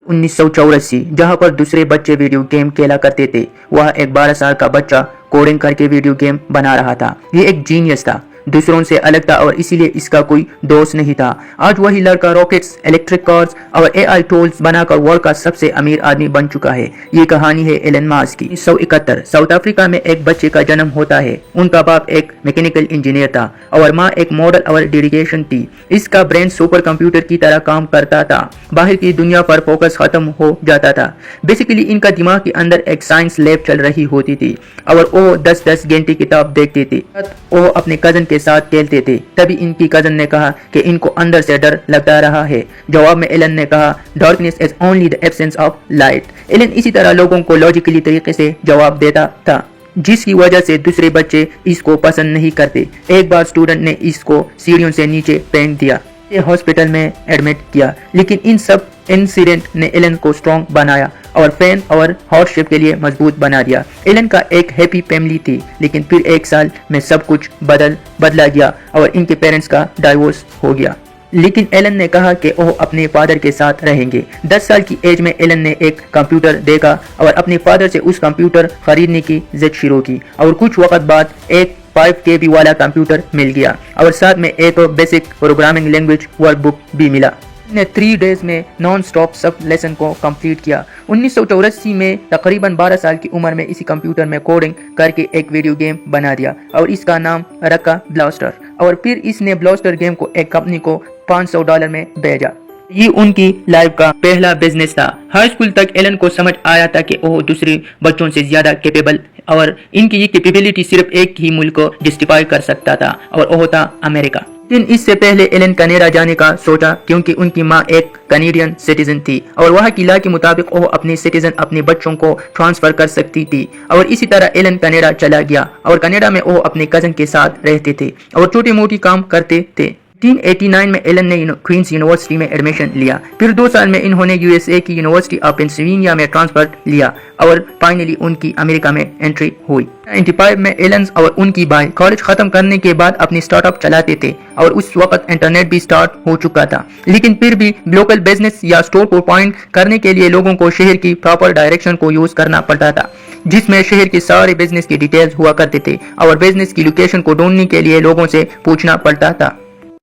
1984 जहां पर दूसरे बच्चे वीडियो गेम खेला करते थे, वह एक 12 साल का बच्चा कोडिंग करके वीडियो गेम बना रहा था। ये एक जीनियस था, दूसरों से अलग था और इसीलिए इसका कोई दोस्त नहीं था। आज वही लड़का रॉकेट्स, इलेक्ट्रिक कार्स और एआई टूल्स बनाकर वर्ल्ड का सबसे अमीर आदमी बन चुका है। ये कहानी है एलन मास्क की। 1971 साउथ अफ्रीका में एक बच्चे का जन्म होता है। उनका बाप एक मैकेनिकल इंजीनियर था और माँ एक मॉडल और डेडिकेशन थी। इसका ब्रेन सुपर कंप्यूटर की तरह काम करता था। बाहर की दुनिया पर फोकस खत्म हो जाता था। बेसिकली इनका दिमाग के अंदर एक साइंस लैब चल रही होती थी और वो 10-10 घंटे किताब देखते थे। वो अपने कजन के साथ खेलते थे। तभी इनकी कजन ने कहा कि इनको अंदर से डर लगता रहा है। जवाब में एलन ने कहा, darkness is only the absence of light. Elon इसी तरह लोगों को लॉजिकली तरीके से जवाब देता था, जिसकी वजह से दूसरे बच्चे इसको पसंद नहीं करते। एक बार स्टूडेंट ने इसको सीढ़ियों से नीचे फेंक दिया, हॉस्पिटल में एडमिट किया, लेकिन इन सब इंसिडेंट ने एलन को स्ट्रॉन्ग बनाया और फैन और हार्डशिप के लिए मजबूत बना दिया। एलन का एक हैप्पी फैमिली थी, लेकिन फिर एक साल में सब कुछ बदला गया और इनके पेरेंट्स का डाइवोर्स हो गया। लेकिन एलन ने कहा कि वो अपने फादर के साथ रहेंगे। 10 साल की एज में एलन ने एक कंप्यूटर देखा और अपने फादर से उस कंप्यूटर खरीदने की जिद शुरू की और कुछ वक्त बाद एक 5 KB वाला कंप्यूटर मिल गया और साथ में एक बेसिक प्रोग्रामिंग लैंग्वेज वर्कबुक भी मिला। ने 3 डेज में नॉन स्टॉप सब लेसन को कंप्लीट किया। 1984 में तकरीबन 12 साल की उम्र में इसी कंप्यूटर में कोडिंग करके एक वीडियो गेम बना दिया और इसका नाम रखा ब्लास्टर। और फिर इसने ब्लास्टर गेम को एक कंपनी को $500 में भेजा। ये उनकी लाइफ का पहला बिजनेस था। हाई स्कूल तक एलन को समझ आया था कि वो दूसरे बच्चों से ज्यादा कैपेबल और इनकी ये कैपेबिलिटी सिर्फ एक ही मुल्क को जस्टिफाई कर सकता था और वो था अमेरिका। लेकिन इससे पहले एलन कनाडा जाने का सोचा, क्योंकि उनकी माँ एक कनेडियन सिटीजन थी और वहाँ की लॉ के मुताबिक वो अपने सिटीजन अपने बच्चों को ट्रांसफर कर सकती थी। और इसी तरह एलन कनाडा चला गया और कनाडा में वो अपने कजन के साथ रहते थे और छोटे मोटी काम करते थे। 1989 में एलन ने क्वींस यूनिवर्सिटी में एडमिशन लिया। फिर 2 साल में इन्होंने यूएसए की यूनिवर्सिटी ऑफ पेंसिल्वेनिया में ट्रांसफर लिया और फाइनली उनकी अमेरिका में एंट्री हुई। 95 में एलन और उनकी भाई कॉलेज खत्म करने के बाद अपनी स्टार्टअप चलाते थे और उस वक्त इंटरनेट भी स्टार्ट हो चुका था। लेकिन फिर भी लोकल बिजनेस या स्टोर को पॉइंट करने के लिए लोगों को शहर की प्रॉपर डायरेक्शन को यूज करना पड़ता था, जिसमें शहर के सारे बिजनेस की डिटेल्स हुआ करते थे और बिजनेस की लोकेशन को ढूंढने के लिए लोगों से पूछना पड़ता था।